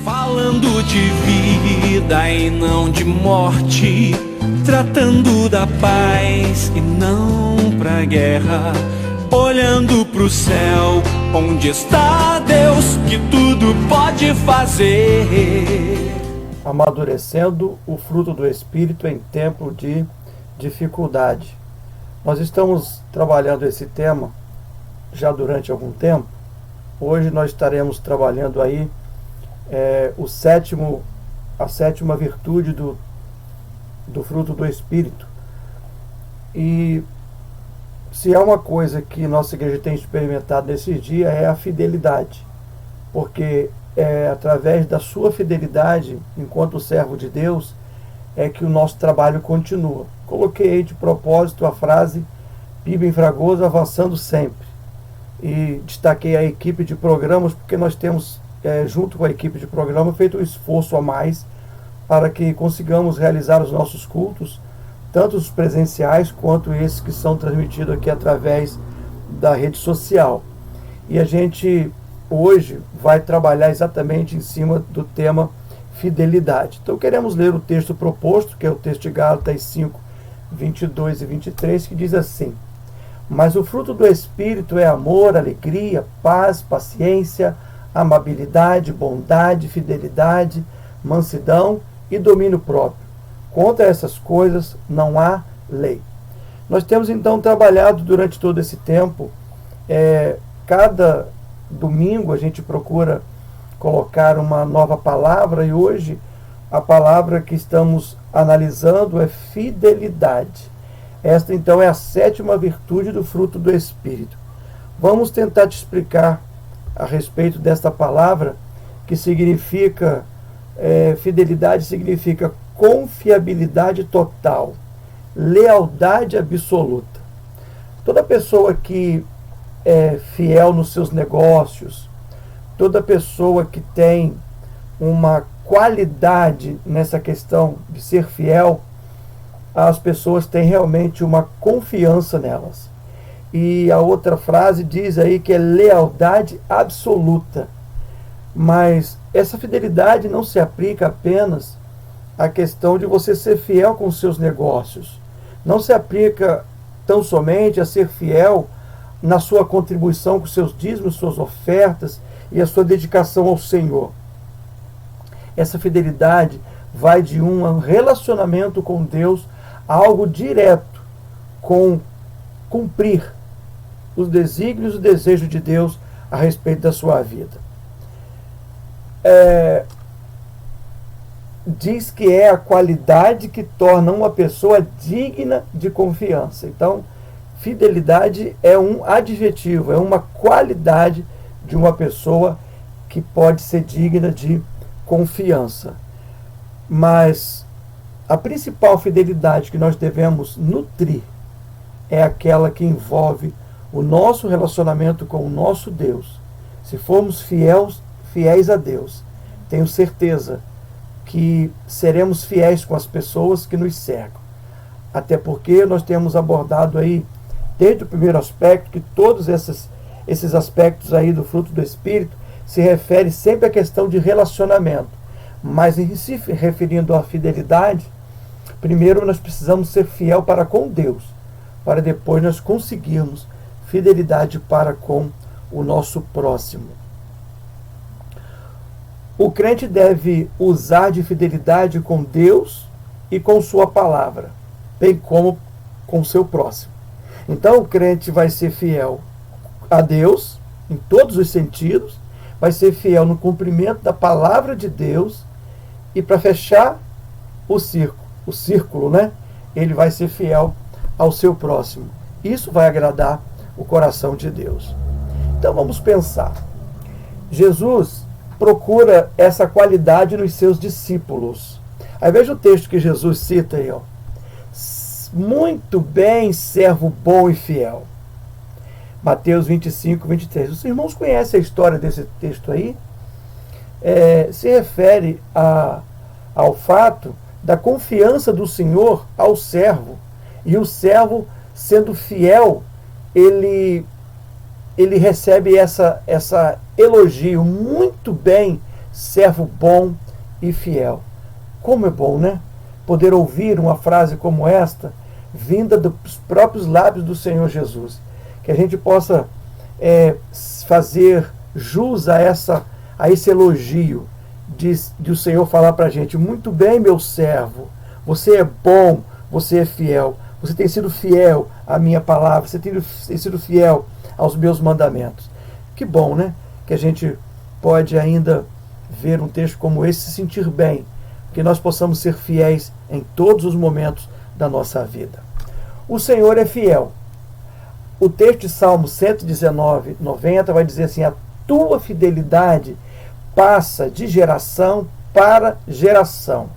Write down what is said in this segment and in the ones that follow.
Falando de vida e não de morte, tratando da paz e não pra guerra, olhando pro céu, onde está Deus que tudo pode fazer. Amadurecendo o fruto do Espírito em tempo de dificuldade. Nós estamos trabalhando esse tema já durante algum tempo. Hoje nós estaremos trabalhando aí a sétima virtude do fruto do Espírito. E se há uma coisa que nossa igreja tem experimentado nesses dias é a fidelidade, porque é através da sua fidelidade, enquanto servo de Deus, é que o nosso trabalho continua. Coloquei aí de propósito a frase PIB em Fragoso, avançando sempre. E destaquei a equipe de programas, porque nós temos, junto com a equipe de programa, feito um esforço a mais para que consigamos realizar os nossos cultos, tanto os presenciais quanto esses que são transmitidos aqui através da rede social. E a gente hoje vai trabalhar exatamente em cima do tema fidelidade. Então queremos ler o texto proposto, que é o texto de Gálatas 5, 22 e 23, que diz assim: mas o fruto do Espírito é amor, alegria, paz, paciência, amabilidade, bondade, fidelidade, mansidão e domínio próprio. Contra essas coisas não há lei. Nós temos então trabalhado durante todo esse tempo, cada domingo a gente procura colocar uma nova palavra, e hoje a palavra que estamos analisando é fidelidade. Esta então é a sétima virtude do fruto do Espírito. Vamos tentar te explicar a respeito desta palavra, que significa, fidelidade significa confiabilidade total, lealdade absoluta. Toda pessoa que é fiel nos seus negócios, toda pessoa que tem uma qualidade nessa questão de ser fiel, as pessoas têm realmente uma confiança nelas. E a outra frase diz aí que é lealdade absoluta. Mas essa fidelidade não se aplica apenas à questão de você ser fiel com os seus negócios. Não se aplica tão somente a ser fiel na sua contribuição com seus dízimos, suas ofertas e a sua dedicação ao Senhor. Essa fidelidade vai de um relacionamento com Deus a algo direto com cumprir os desígnios e o desejo de Deus a respeito da sua vida. Diz que é a qualidade que torna uma pessoa digna de confiança. Então, fidelidade é um adjetivo, é uma qualidade de uma pessoa que pode ser digna de confiança. Mas a principal fidelidade que nós devemos nutrir é aquela que envolve o nosso relacionamento com o nosso Deus. Se formos fiéis a Deus, tenho certeza que seremos fiéis com as pessoas que nos cercam. Até porque nós temos abordado aí, desde o primeiro aspecto, que todos esses aspectos aí do fruto do Espírito se referem sempre à questão de relacionamento. Mas em se referindo à fidelidade, primeiro nós precisamos ser fiel para com Deus, para depois nós conseguirmos fidelidade para com o nosso próximo. O crente deve usar de fidelidade com Deus e com sua palavra, bem como com seu próximo. Então o crente vai ser fiel a Deus em todos os sentidos, vai ser fiel no cumprimento da palavra de Deus, e para fechar o círculo, né? Ele vai ser fiel ao seu próximo. Isso vai agradar o coração de Deus. Então vamos pensar. Jesus procura essa qualidade nos seus discípulos. Aí veja o texto que Jesus cita aí, ó. Muito bem, servo bom e fiel. Mateus 25, 23. Os irmãos conhecem a história desse texto aí? Se refere ao fato da confiança do Senhor ao servo. E o servo, sendo fiel, ele recebe essa elogio. Muito bem, servo bom e fiel. Como é bom, né? Poder ouvir uma frase como esta, vinda dos próprios lábios do Senhor Jesus. Que a gente possa fazer jus a esse elogio de o Senhor falar para a gente: muito bem, meu servo, você é bom, você é fiel, você tem sido fiel à minha palavra, você tem sido fiel aos meus mandamentos. Que bom, né? Que a gente pode ainda ver um texto como esse e se sentir bem, que nós possamos ser fiéis em todos os momentos da nossa vida. O Senhor é fiel. O texto de Salmo 119, 90 vai dizer assim: a tua fidelidade passa de geração para geração.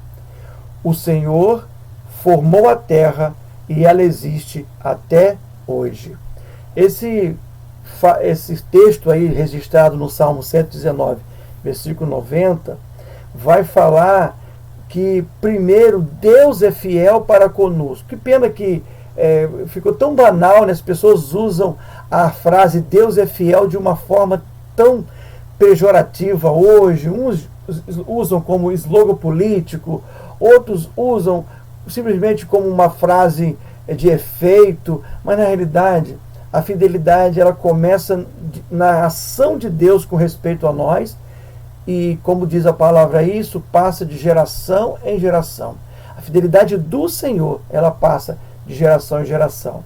O Senhor formou a terra e ela existe até hoje. Esse texto aí registrado no Salmo 119, versículo 90, vai falar que, primeiro, Deus é fiel para conosco. Que pena que ficou tão banal, né? As pessoas usam a frase Deus é fiel de uma forma tão pejorativa hoje. Uns usam como slogan político, outros usam simplesmente como uma frase de efeito, mas na realidade a fidelidade ela começa na ação de Deus com respeito a nós, e como diz a palavra, isso passa de geração em geração. A fidelidade do Senhor, ela passa de geração em geração.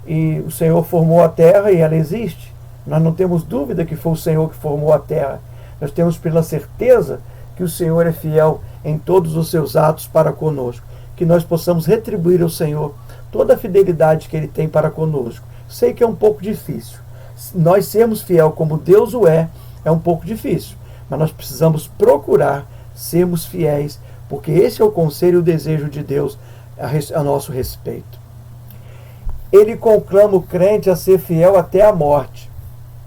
E o Senhor formou a terra e ela existe. Nós não temos dúvida que foi o Senhor que formou a terra. Nós temos plena certeza que o Senhor é fiel em todos os seus atos para conosco. Que nós possamos retribuir ao Senhor toda a fidelidade que Ele tem para conosco. Sei que é um pouco difícil. Nós sermos fiel como Deus o é um pouco difícil. Mas nós precisamos procurar sermos fiéis, porque esse é o conselho e o desejo de Deus a nosso respeito. Ele conclama o crente a ser fiel até a morte.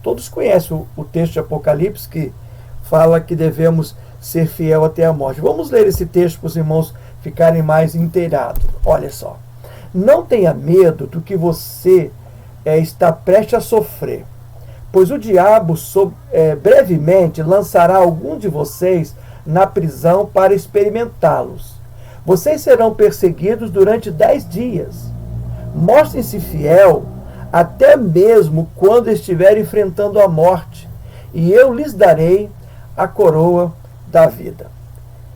Todos conhecem o texto de Apocalipse que fala que devemos ser fiel até a morte. Vamos ler esse texto para os irmãos ficarem mais inteirados. Olha só. Não tenha medo do que você está prestes a sofrer, pois o diabo brevemente lançará algum de vocês na prisão para experimentá-los. Vocês serão perseguidos durante 10 dias. Mostrem-se fiel até mesmo quando estiver enfrentando a morte, e eu lhes darei a coroa da vida.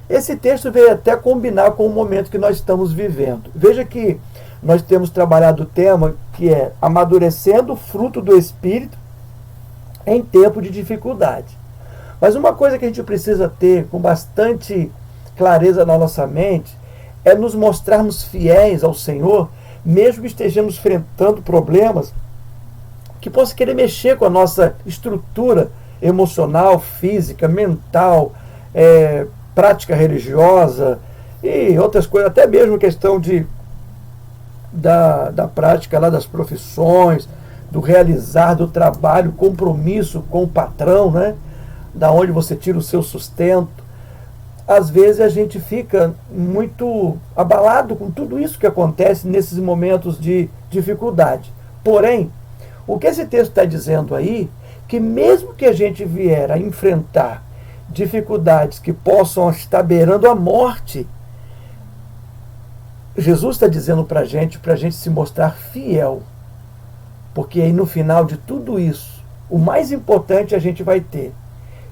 Esse texto veio até combinar com o momento que nós estamos vivendo. Veja que nós temos trabalhado o tema que é amadurecendo o fruto do Espírito em tempo de dificuldade. Mas uma coisa que a gente precisa ter com bastante clareza na nossa mente é nos mostrarmos fiéis ao Senhor, mesmo que estejamos enfrentando problemas que possam querer mexer com a nossa estrutura emocional, física, mental, prática religiosa e outras coisas, até mesmo questão da prática lá das profissões, do realizar do trabalho, compromisso com o patrão, né? Da onde você tira o seu sustento. Às vezes a gente fica muito abalado com tudo isso que acontece nesses momentos de dificuldade. Porém, o que esse texto está dizendo aí, que mesmo que a gente vier a enfrentar dificuldades que possam estar beirando a morte, Jesus está dizendo para a gente se mostrar fiel. Porque aí no final de tudo isso, o mais importante a gente vai ter,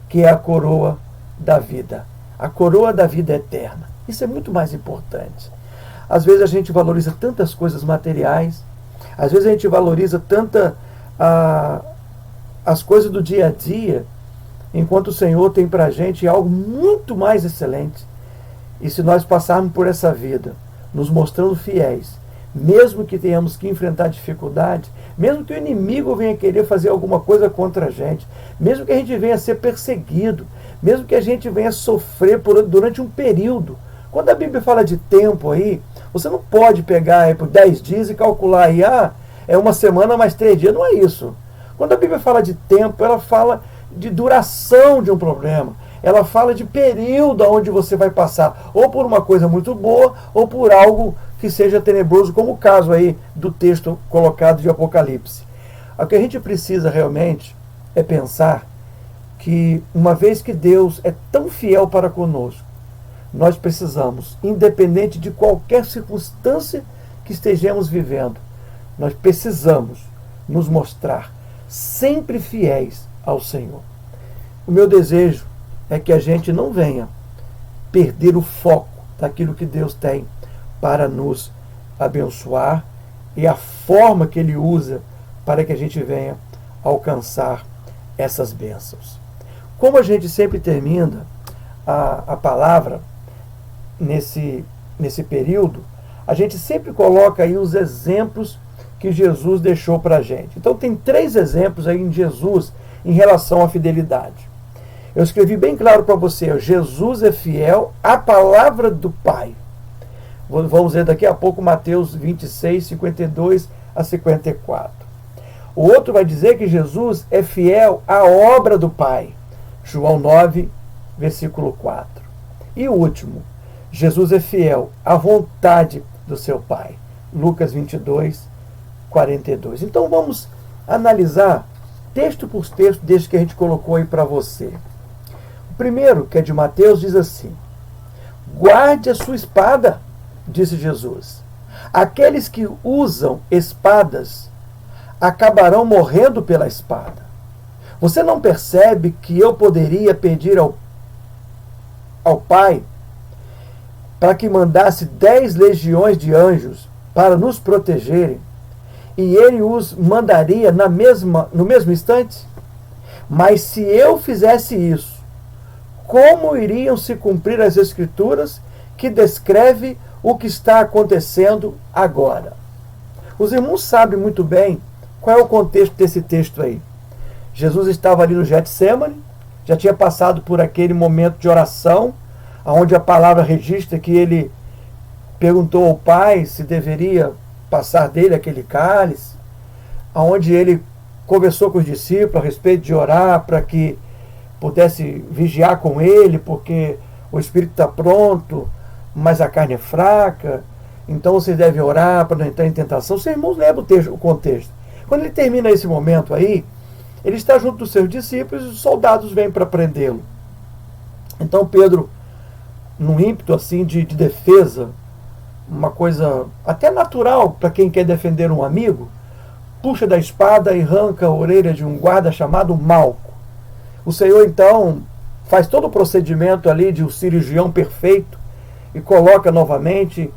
que é a coroa da vida. A coroa da vida eterna. Isso é muito mais importante. Às vezes a gente valoriza tantas coisas materiais, às vezes a gente valoriza as coisas do dia a dia, enquanto o Senhor tem para a gente algo muito mais excelente. E se nós passarmos por essa vida, nos mostrando fiéis, mesmo que tenhamos que enfrentar dificuldade, mesmo que o inimigo venha querer fazer alguma coisa contra a gente, mesmo que a gente venha ser perseguido, mesmo que a gente venha sofrer durante um período. Quando a Bíblia fala de tempo aí, você não pode pegar por 10 dias e calcular aí, é uma semana mais 3 dias. Não é isso. Quando a Bíblia fala de tempo, ela fala de duração de um problema. Ela fala de período onde você vai passar, ou por uma coisa muito boa, ou por algo que seja tenebroso, como o caso aí do texto colocado de Apocalipse. O que a gente precisa realmente é pensar que, uma vez que Deus é tão fiel para conosco, nós precisamos, independente de qualquer circunstância que estejamos vivendo, nós precisamos nos mostrar sempre fiéis ao Senhor. O meu desejo é que a gente não venha perder o foco daquilo que Deus tem para nos abençoar e a forma que Ele usa para que a gente venha alcançar essas bênçãos. Como a gente sempre termina a palavra nesse período, a gente sempre coloca aí os exemplos que Jesus deixou para a gente. Então tem 3 exemplos aí em Jesus em relação à fidelidade. Eu escrevi bem claro para você, Jesus é fiel à palavra do Pai. Vamos ver daqui a pouco Mateus 26, 52 a 54. O outro vai dizer que Jesus é fiel à obra do Pai. João 9, versículo 4. E o último, Jesus é fiel à vontade do seu Pai. Lucas 22, 42. Então vamos analisar texto por texto desde que a gente colocou aí para você. O primeiro, que é de Mateus, diz assim: guarde a sua espada, disse Jesus. Aqueles que usam espadas acabarão morrendo pela espada. Você não percebe que eu poderia pedir ao Pai para que mandasse 10 legiões de anjos para nos protegerem, e Ele os mandaria no mesmo instante? Mas se eu fizesse isso, como iriam se cumprir as Escrituras que descreve o que está acontecendo agora? Os irmãos sabem muito bem qual é o contexto desse texto aí. Jesus estava ali no Getsemane, já tinha passado por aquele momento de oração, onde a palavra registra que ele perguntou ao Pai se deveria passar dele aquele cálice, onde ele conversou com os discípulos a respeito de orar para que pudesse vigiar com ele, porque o espírito está pronto, mas a carne é fraca, então vocês devem orar para não entrar em tentação. Os irmãos lembram o contexto. Quando ele termina esse momento aí, ele está junto dos seus discípulos e os soldados vêm para prendê-lo. Então Pedro, num ímpeto assim de defesa, uma coisa até natural para quem quer defender um amigo, puxa da espada e arranca a orelha de um guarda chamado Malco. O Senhor então faz todo o procedimento ali de um cirurgião perfeito e coloca novamente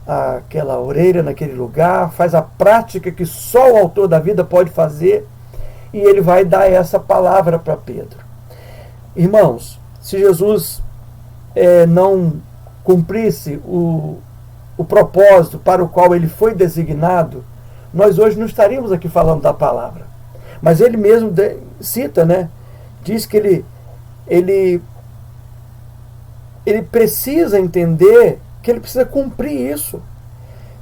aquela orelha naquele lugar, faz a prática que só o autor da vida pode fazer, e ele vai dar essa palavra para Pedro. Irmãos, se Jesus não cumprisse o propósito para o qual ele foi designado, nós hoje não estaríamos aqui falando da palavra. Mas ele mesmo cita, né? Diz que ele precisa entender que ele precisa cumprir isso.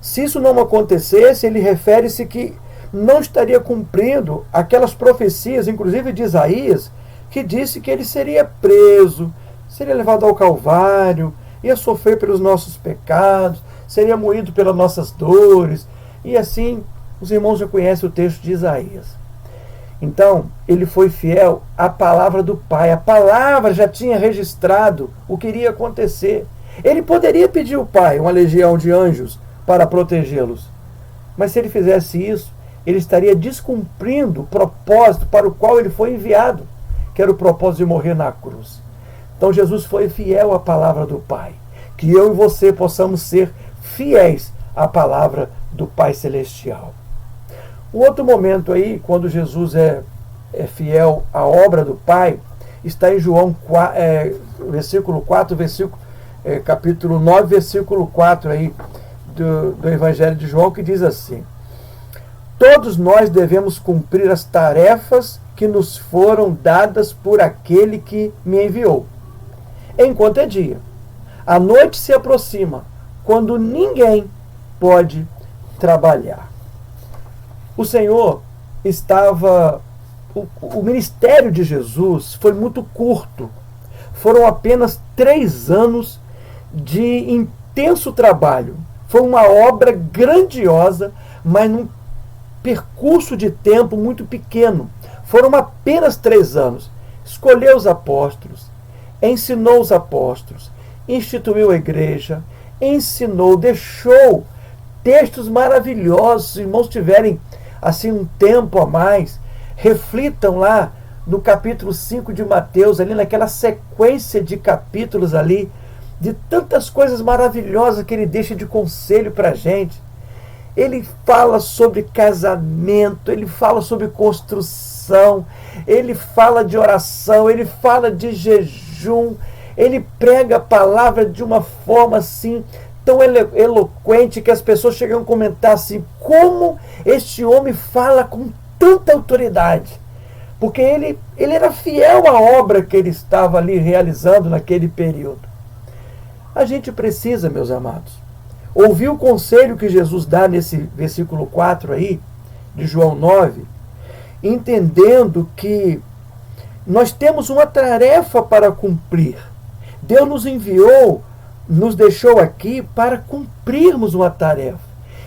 Se isso não acontecesse, ele refere-se que não estaria cumprindo aquelas profecias, inclusive de Isaías, que disse que ele seria preso, seria levado ao Calvário, ia sofrer pelos nossos pecados, seria moído pelas nossas dores. E assim, os irmãos já conhecem o texto de Isaías. Então, ele foi fiel à palavra do Pai. A palavra já tinha registrado o que iria acontecer. Ele poderia pedir ao Pai uma legião de anjos para protegê-los. Mas se ele fizesse isso, ele estaria descumprindo o propósito para o qual ele foi enviado, que era o propósito de morrer na cruz. Então Jesus foi fiel à palavra do Pai. Que eu e você possamos ser fiéis à palavra do Pai Celestial. O outro momento aí, quando Jesus é fiel à obra do Pai, está em João versículo 4, capítulo 9, versículo 4 aí, do Evangelho de João, que diz assim: todos nós devemos cumprir as tarefas que nos foram dadas por aquele que me enviou, enquanto é dia. A noite se aproxima, quando ninguém pode trabalhar. O Senhor estava... O ministério de Jesus foi muito curto. Foram apenas 3 anos de intenso trabalho. Foi uma obra grandiosa, mas num percurso de tempo muito pequeno. Foram apenas 3 anos. escolheu os apóstolos, ensinou os apóstolos, instituiu a igreja, ensinou, deixou textos maravilhosos. Se os irmãos tiverem assim um tempo a mais, reflitam lá no capítulo 5 de Mateus, ali naquela sequência de capítulos ali, de tantas coisas maravilhosas que ele deixa de conselho para a gente. Ele fala sobre casamento, ele fala sobre construção, ele fala de oração, ele fala de jejum, ele prega a palavra de uma forma assim, tão eloquente, que as pessoas chegam a comentar assim, como este homem fala com tanta autoridade. Porque ele era fiel à obra que ele estava ali realizando naquele período. A gente precisa, meus amados, ouvir o conselho que Jesus dá nesse versículo 4 aí, de João 9, entendendo que nós temos uma tarefa para cumprir. Deus nos enviou, nos deixou aqui para cumprirmos uma tarefa.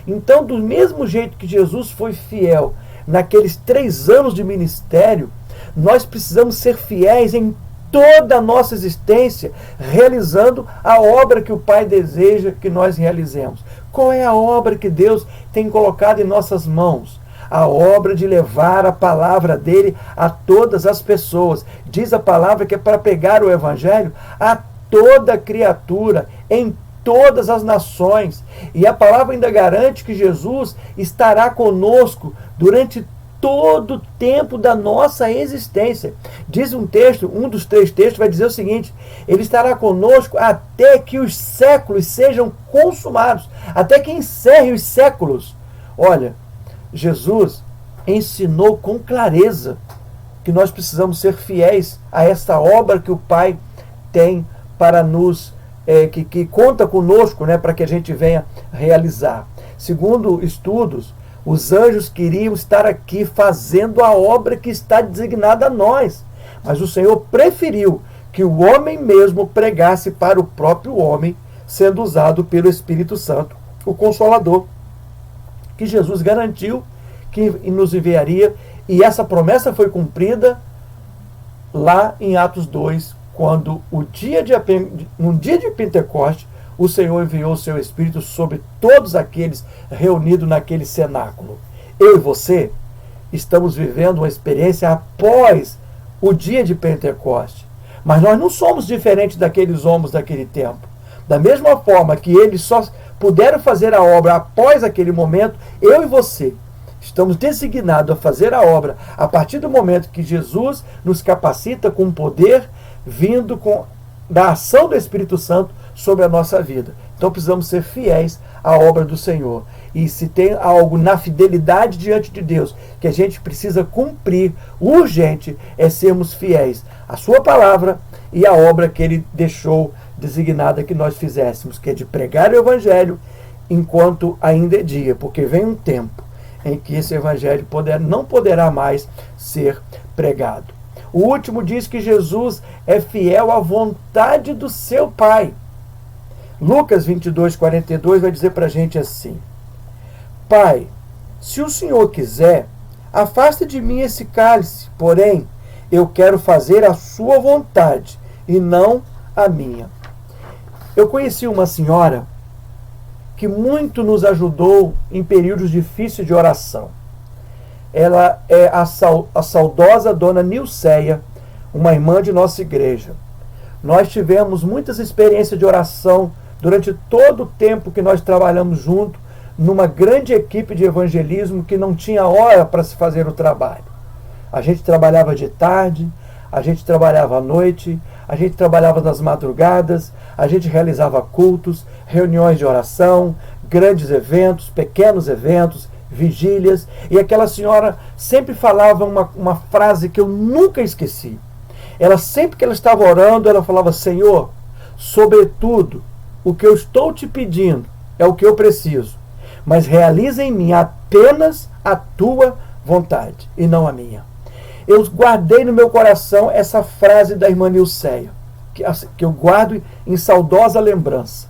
Então, do mesmo jeito que Jesus foi fiel naqueles 3 anos de ministério, nós precisamos ser fiéis em toda a nossa existência, realizando a obra que o Pai deseja que nós realizemos. Qual é a obra que Deus tem colocado em nossas mãos? A obra de levar a palavra dele a todas as pessoas. Diz a palavra que é para pegar o evangelho a toda criatura, em todas as nações. E a palavra ainda garante que Jesus estará conosco durante todo o tempo da nossa existência. Diz um texto, um dos 3 textos vai dizer o seguinte: ele estará conosco até que os séculos sejam consumados, até que encerre os séculos. Olha, Jesus ensinou com clareza que nós precisamos ser fiéis a essa obra que o Pai tem para nos, que conta conosco, né, para que a gente venha realizar. Segundo estudos, os anjos queriam estar aqui fazendo a obra que está designada a nós, mas o Senhor preferiu que o homem mesmo pregasse para o próprio homem, sendo usado pelo Espírito Santo, o Consolador, que Jesus garantiu que nos enviaria, e essa promessa foi cumprida lá em Atos 2, quando no dia de Pentecostes, o Senhor enviou o seu Espírito sobre todos aqueles reunidos naquele cenáculo. Eu e você estamos vivendo uma experiência após o dia de Pentecostes. Mas nós não somos diferentes daqueles homens daquele tempo. Da mesma forma que eles só puderam fazer a obra após aquele momento, eu e você estamos designados a fazer a obra a partir do momento que Jesus nos capacita com poder vindo da ação do Espírito Santo sobre a nossa vida. Então precisamos ser fiéis à obra do Senhor. E se tem algo na fidelidade diante de Deus que a gente precisa cumprir, urgente, é sermos fiéis à sua palavra e à obra que ele deixou designada que nós fizéssemos, que é de pregar o evangelho enquanto ainda é dia, porque vem um tempo em que esse evangelho não poderá mais ser pregado. O último diz que Jesus é fiel à vontade do seu Pai. Lucas 22, 42 vai dizer para a gente assim: Pai, se o Senhor quiser, afasta de mim esse cálice, porém, eu quero fazer a sua vontade e não a minha. Eu conheci uma senhora que muito nos ajudou em períodos difíceis de oração. Ela é a saudosa dona Nilceia, uma irmã de nossa igreja. Nós tivemos muitas experiências de oração durante todo o tempo que nós trabalhamos junto, numa grande equipe de evangelismo que não tinha hora para se fazer o trabalho. A gente trabalhava de tarde, a gente trabalhava à noite, a gente trabalhava nas madrugadas, a gente realizava cultos, reuniões de oração, grandes eventos, pequenos eventos, vigílias, e aquela senhora sempre falava uma frase que eu nunca esqueci. Sempre que ela estava orando, ela falava: Senhor, sobretudo, o que eu estou te pedindo é o que eu preciso, mas realiza em mim apenas a tua vontade e não a minha. Eu guardei no meu coração essa frase da irmã Nilceia, que eu guardo em saudosa lembrança.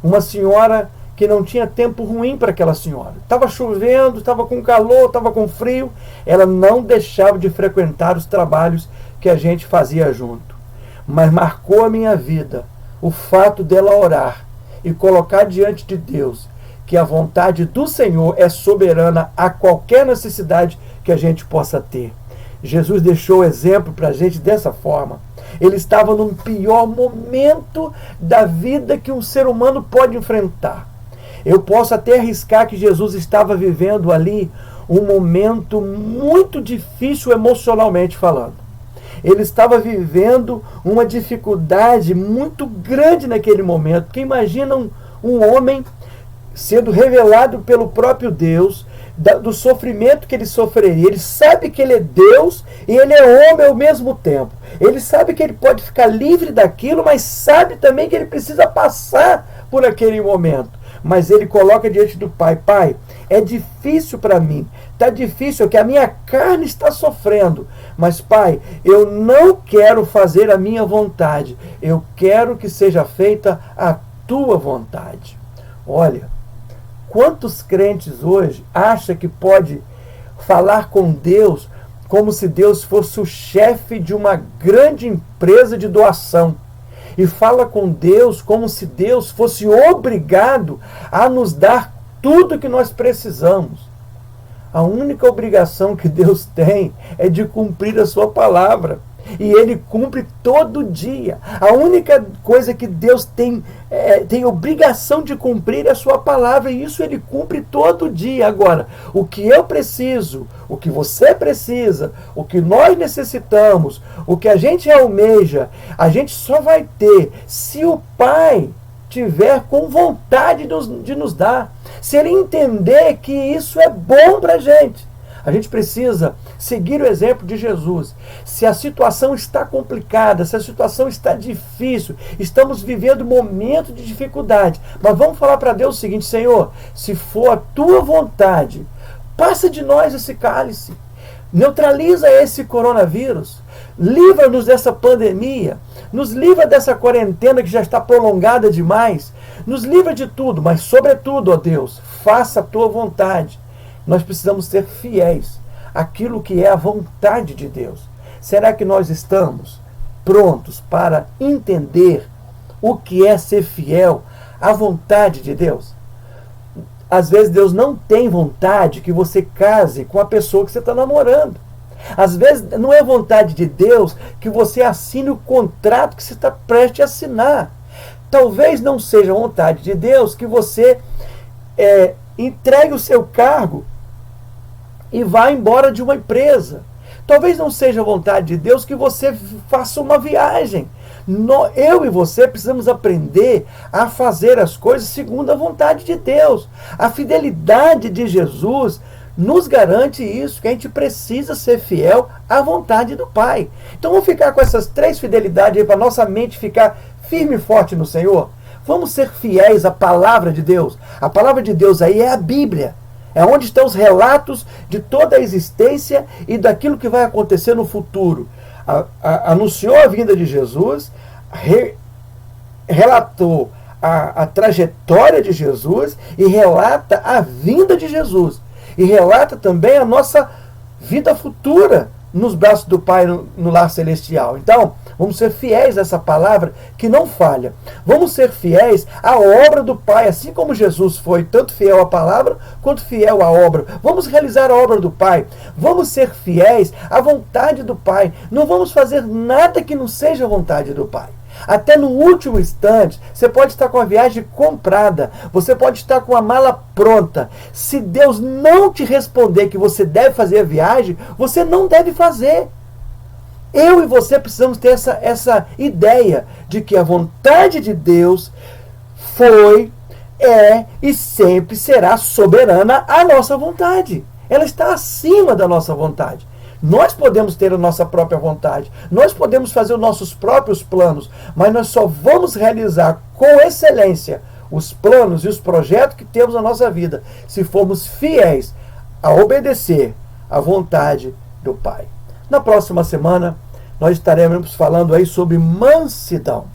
Uma senhora que não tinha tempo ruim para aquela senhora. Estava chovendo, estava com calor, estava com frio. Ela não deixava de frequentar os trabalhos que a gente fazia junto. Mas marcou a minha vida o fato dela orar e colocar diante de Deus que a vontade do Senhor é soberana a qualquer necessidade que a gente possa ter. Jesus deixou o exemplo para a gente dessa forma. Ele estava num pior momento da vida que um ser humano pode enfrentar. Eu posso até arriscar que Jesus estava vivendo ali um momento muito difícil emocionalmente falando. Ele estava vivendo uma dificuldade muito grande naquele momento. Porque imagina um homem sendo revelado pelo próprio Deus, do sofrimento que ele sofreria. Ele sabe que ele é Deus e ele é homem ao mesmo tempo. Ele sabe que ele pode ficar livre daquilo, mas sabe também que ele precisa passar por aquele momento. Mas ele coloca diante do Pai: Pai, é difícil para mim, está difícil, que a minha carne está sofrendo, mas Pai, eu não quero fazer a minha vontade, eu quero que seja feita a tua vontade. Olha, quantos crentes hoje acham que pode falar com Deus como se Deus fosse o chefe de uma grande empresa de doação? E fala com Deus como se Deus fosse obrigado a nos dar tudo que nós precisamos. A única obrigação que Deus tem é de cumprir a sua palavra. E Ele cumpre todo dia. A única coisa que Deus tem obrigação de cumprir é a sua palavra. E isso Ele cumpre todo dia. Agora, o que eu preciso, o que você precisa, o que nós necessitamos, o que a gente almeja, a gente só vai ter se o Pai tiver com vontade de nos dar. Se Ele entender que isso é bom para a gente. A gente precisa seguir o exemplo de Jesus. Se a situação está complicada, se a situação está difícil, estamos vivendo momentos de dificuldade, mas vamos falar para Deus o seguinte: Senhor, se for a tua vontade, passa de nós esse cálice, neutraliza esse coronavírus, livra-nos dessa pandemia, nos livra dessa quarentena que já está prolongada demais, nos livra de tudo, mas sobretudo, ó Deus, faça a tua vontade. Nós precisamos ser fiéis àquilo que é a vontade de Deus. Será que nós estamos prontos para entender o que é ser fiel à vontade de Deus? Às vezes Deus não tem vontade que você case com a pessoa que você está namorando. Às vezes não é vontade de Deus que você assine o contrato que você está prestes a assinar. Talvez não seja vontade de Deus que você entregue o seu cargo e vá embora de uma empresa. Talvez não seja vontade de Deus que você faça uma viagem. Eu e você precisamos aprender a fazer as coisas segundo a vontade de Deus. A fidelidade de Jesus nos garante isso, que a gente precisa ser fiel à vontade do Pai. Então vamos ficar com essas 3 fidelidades aí para nossa mente ficar firme e forte no Senhor. Vamos ser fiéis à palavra de Deus. A palavra de Deus aí é a Bíblia. É onde estão os relatos de toda a existência e daquilo que vai acontecer no futuro. Anunciou a vinda de Jesus, relatou a trajetória de Jesus e relata a vinda de Jesus. E relata também a nossa vida futura nos braços do Pai no lar celestial. Então, vamos ser fiéis a essa palavra que não falha. Vamos ser fiéis à obra do Pai, assim como Jesus foi tanto fiel à palavra quanto fiel à obra. Vamos realizar a obra do Pai. Vamos ser fiéis à vontade do Pai. Não vamos fazer nada que não seja a vontade do Pai. Até no último instante, você pode estar com a viagem comprada, você pode estar com a mala pronta. Se Deus não te responder que você deve fazer a viagem, você não deve fazer. Eu e você precisamos ter essa ideia de que a vontade de Deus foi, é e sempre será soberana à nossa vontade. Ela está acima da nossa vontade. Nós podemos ter a nossa própria vontade, nós podemos fazer os nossos próprios planos, mas nós só vamos realizar com excelência os planos e os projetos que temos na nossa vida se formos fiéis a obedecer à vontade do Pai. Na próxima semana, nós estaremos falando aí sobre mansidão.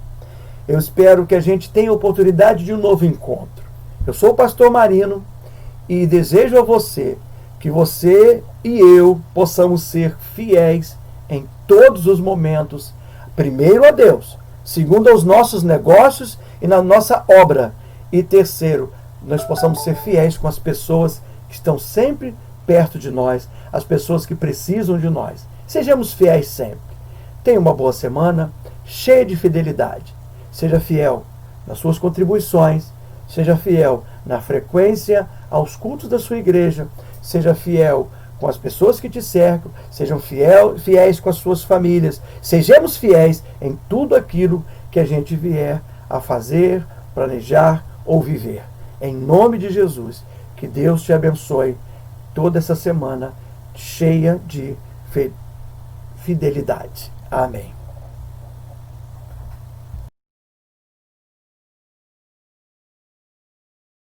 Eu espero que a gente tenha a oportunidade de um novo encontro. Eu sou o pastor Marino e desejo a você que você e eu possamos ser fiéis em todos os momentos, primeiro a Deus, segundo aos nossos negócios e na nossa obra, e terceiro, nós possamos ser fiéis com as pessoas que estão sempre perto de nós, as pessoas que precisam de nós. Sejamos fiéis sempre. Tenha uma boa semana, cheia de fidelidade. Seja fiel nas suas contribuições, seja fiel na frequência aos cultos da sua igreja, seja fiel com as pessoas que te cercam, sejam fiéis com as suas famílias, sejamos fiéis em tudo aquilo que a gente vier a fazer, planejar ou viver. Em nome de Jesus, que Deus te abençoe toda essa semana cheia de fidelidade. Amém.